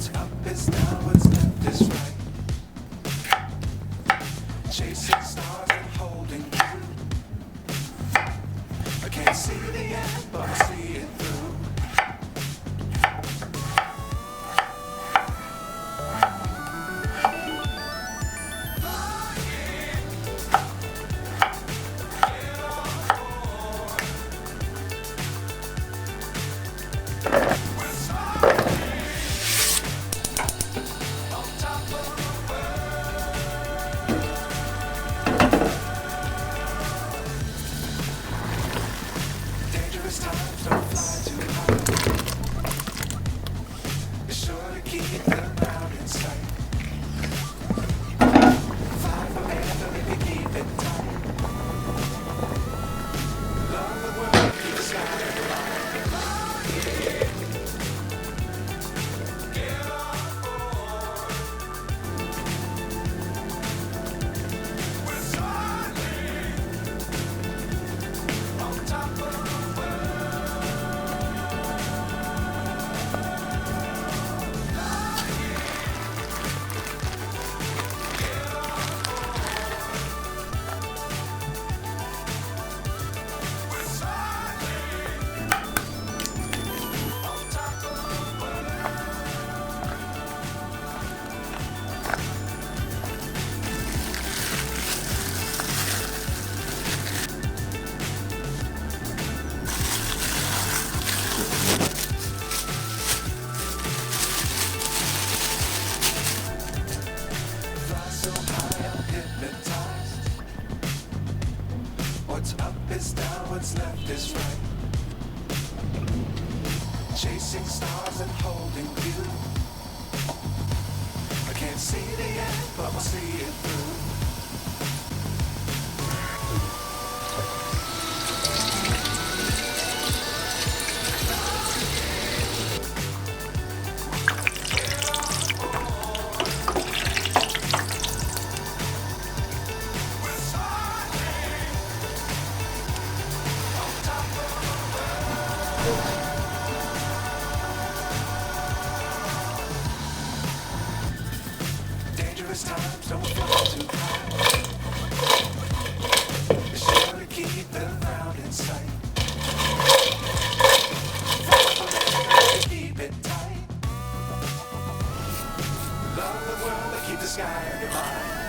What's up is down, what's left is right. Chasing stars and holding you. I can't see the end, but I see it through. Dangerous times don't fly too high. Be sure to keep the ground in sight. Fly forever if you keep it tight. Love the world, keep the sky alive. Get on board. We're soaring on top of the so high, I'm hypnotized. What's up is down, what's left is right. Chasing stars and holding you. I can't see the end, but we'll see it through. Dangerous times don't fly too high. Be sure to keep the ground in sight. Fly forever, keep it tight. Love the world, but keep the sky on your mind.